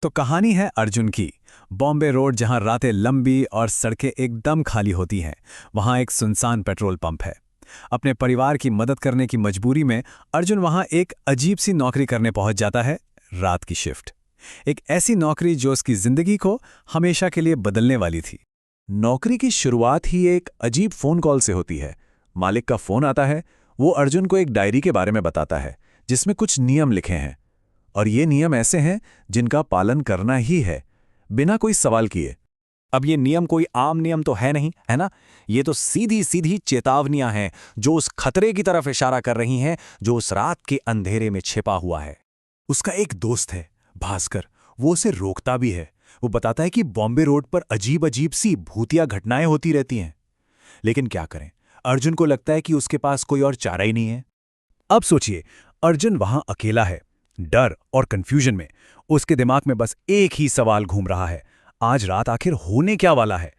तो कहानी है अर्जुन की। बॉम्बे रोड, जहां रातें लंबी और सड़कें एकदम खाली होती हैं, वहां एक सुनसान पेट्रोल पंप है। अपने परिवार की मदद करने की मजबूरी में अर्जुन वहां एक अजीब सी नौकरी करने पहुंच जाता है। रात की शिफ्ट, एक ऐसी नौकरी जो उसकी जिंदगी को हमेशा के लिए बदलने वाली थी। नौकरी की शुरुआत ही एक अजीब फोन कॉल से होती है। मालिक का फोन आता है। वो अर्जुन को एक डायरी के बारे में बताता है जिसमें कुछ नियम लिखे हैं, और ये नियम ऐसे हैं जिनका पालन करना ही है, बिना कोई सवाल किए। अब ये नियम कोई आम नियम तो है नहीं, है ना। ये तो सीधी सीधी चेतावनियां हैं जो उस खतरे की तरफ इशारा कर रही हैं जो उस रात के अंधेरे में छिपा हुआ है। उसका एक दोस्त है, भास्कर। वो उसे रोकता भी है। वो बताता है कि बॉम्बे रोड पर अजीब अजीब सी भूतिया घटनाएं होती रहती हैं। लेकिन क्या करें, अर्जुन को लगता है कि उसके पास कोई और चारा ही नहीं है। अब सोचिए, अर्जुन वहां अकेला है, डर और कंफ्यूजन में। उसके दिमाग में बस एक ही सवाल घूम रहा है, आज रात आखिर होने क्या वाला है।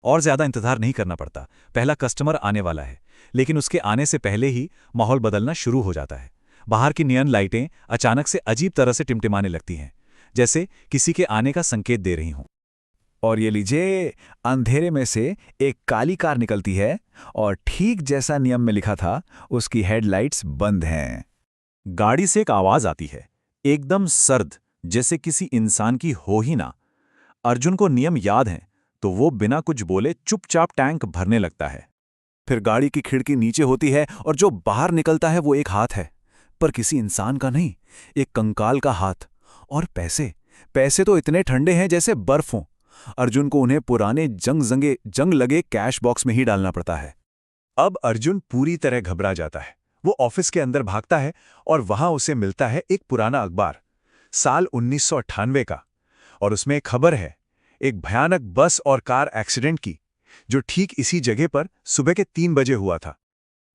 और ज्यादा इंतजार नहीं करना पड़ता। पहला कस्टमर आने वाला है, लेकिन उसके आने से पहले ही माहौल बदलना शुरू हो जाता है। बाहर की नियन लाइटें अचानक से अजीब तरह से टिमटिमाने लगती हैं, जैसे किसी के आने का संकेत दे रही हों। और ये लीजिए, अंधेरे में से एक काली कार निकलती है, और ठीक जैसा नियम में लिखा था, उसकी हेडलाइट्स बंद हैं। गाड़ी से एक आवाज आती है, एकदम सर्द, जैसे किसी इंसान की हो ही ना। अर्जुन को नियम याद हैं, तो वो बिना कुछ बोले चुपचाप टैंक भरने लगता है। फिर गाड़ी की खिड़की नीचे होती है और जो बाहर निकलता है वो एक हाथ है, पर किसी इंसान का नहीं, एक कंकाल का हाथ। और पैसे पैसे तो इतने ठंडे हैं जैसे बर्फ हों। अर्जुन को उन्हें पुराने जंग लगे कैश बॉक्स में ही डालना पड़ता है। अब अर्जुन पूरी तरह घबरा जाता है। वो ऑफिस के अंदर भागता है और वहां उसे मिलता है एक पुराना अखबार, साल 1998 का। और उसमें एक खबर है, एक भयानक बस और कार एक्सीडेंट की, जो ठीक इसी जगह पर सुबह के 3 बजे हुआ था।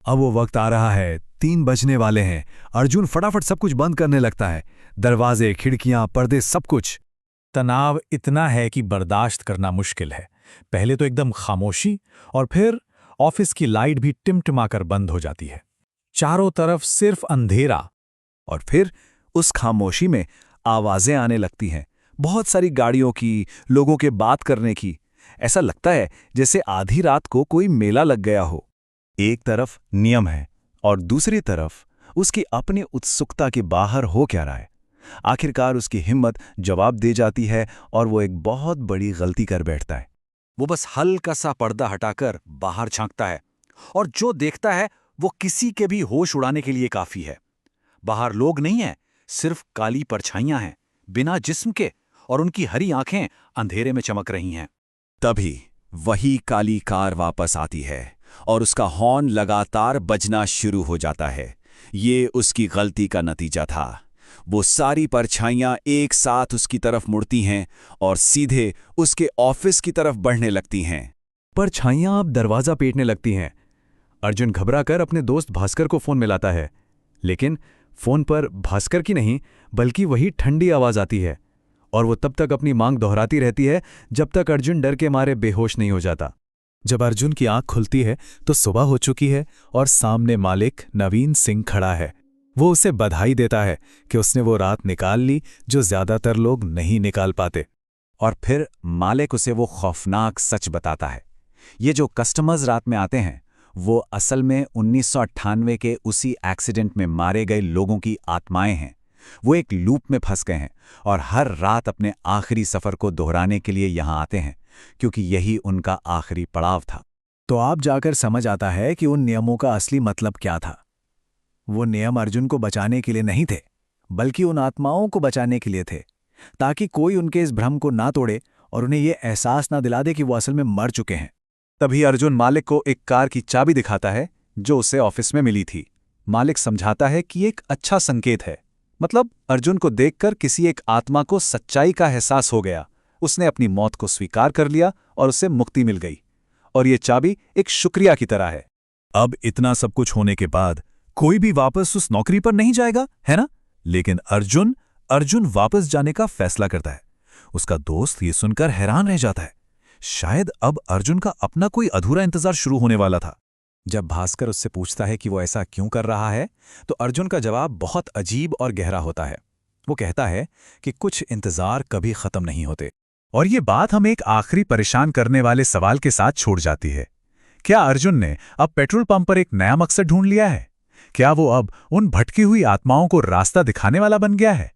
अब वो वक्त आ रहा है, 3 बजने वाले हैं। अर्जुन फटाफट सब कुछ बंद करने लगता है, दरवाजे, खिड़कियां, पर्दे, सब कुछ। तनाव इतना है कि बर्दाश्त करना मुश्किल है। पहले तो एकदम खामोशी, और फिर ऑफिस की लाइट भी टिमटिमाकर बंद हो जाती है। चारों तरफ सिर्फ अंधेरा। और फिर उस खामोशी में आवाजें आने लगती हैं, बहुत सारी गाड़ियों की, लोगों के बात करने की। ऐसा लगता है जैसे आधी रात को कोई मेला लग गया हो। एक तरफ नियम है और दूसरी तरफ उसकी अपनी उत्सुकता के बाहर हो क्या रहा है। आखिरकार उसकी हिम्मत जवाब दे जाती है और वो एक बहुत बड़ी गलती कर बैठता है। वो बस हल्का सा पर्दा हटाकर बाहर झांकता है, और जो देखता है वो किसी के भी होश उड़ाने के लिए काफी है। बाहर लोग नहीं हैं, सिर्फ काली परछाइयां हैं, बिना जिस्म के, और उनकी हरी आंखें अंधेरे में चमक रही हैं। तभी वही काली कार वापस आती है और उसका हॉर्न लगातार बजना शुरू हो जाता है। ये उसकी गलती का नतीजा था। वो सारी परछाइयां एक साथ उसकी तरफ मुड़ती हैं और सीधे उसके ऑफिस की तरफ बढ़ने लगती हैं। परछाइयां अब दरवाजा पीटने लगती हैं। अर्जुन घबराकर अपने दोस्त भास्कर को फोन मिलाता है, लेकिन फोन पर भास्कर की नहीं, बल्कि वही ठंडी आवाज आती है। और वो तब तक अपनी मांग दोहराती रहती है जब तक अर्जुन डर के मारे बेहोश नहीं हो जाता। जब अर्जुन की आंख खुलती है तो सुबह हो चुकी है और सामने मालिक नवीन सिंह खड़ा है। वो उसे बधाई देता है कि उसने वो रात निकाल ली जो ज्यादातर लोग नहीं निकाल पाते। और फिर मालिक उसे वो खौफनाक सच बताता है, ये जो कस्टमर्स रात में आते हैं वो असल में 1998 के उसी एक्सीडेंट में मारे गए लोगों की आत्माएं हैं। वो एक लूप में फंस गए हैं और हर रात अपने आखिरी सफर को दोहराने के लिए यहां आते हैं, क्योंकि यही उनका आखिरी पड़ाव था। तो आप जाकर समझ आता है कि उन नियमों का असली मतलब क्या था। वो नियम अर्जुन को बचाने के लिए नहीं थे, बल्कि उन आत्माओं को बचाने के लिए थे, ताकि कोई उनके इस भ्रम को ना तोड़े और उन्हें यह एहसास ना दिला दे कि वो असल में मर चुके हैं। तभी अर्जुन मालिक को एक कार की चाबी दिखाता है जो उसे ऑफिस में मिली थी। मालिक समझाता है कि एक अच्छा संकेत है, मतलब अर्जुन को देखकर किसी एक आत्मा को सच्चाई का एहसास हो गया। उसने अपनी मौत को स्वीकार कर लिया और उसे मुक्ति मिल गई। और ये चाबी एक शुक्रिया की तरह है। अब इतना सब कुछ होने के बाद कोई भी वापस उस नौकरी पर नहीं जाएगा, है ना? लेकिन अर्जुन वापस जाने का फैसला करता है। उसका दोस्त ये सुनकर हैरान रह जाता है। शायद अब अर्जुन का अपना कोई अधूरा इंतजार शुरू होने वाला था। जब भास्कर उससे पूछता है कि वो ऐसा क्यों कर रहा है, तो अर्जुन का जवाब बहुत अजीब और गहरा होता है। वो कहता है कि कुछ इंतजार कभी खत्म नहीं होते। और ये बात हमें एक आखिरी परेशान करने वाले सवाल के साथ छोड़ जाती है। क्या अर्जुन ने अब पेट्रोल पंप पर एक नया मकसद ढूंढ लिया है? क्या वो अब उन भटकी हुई आत्माओं को रास्ता दिखाने वाला बन गया है?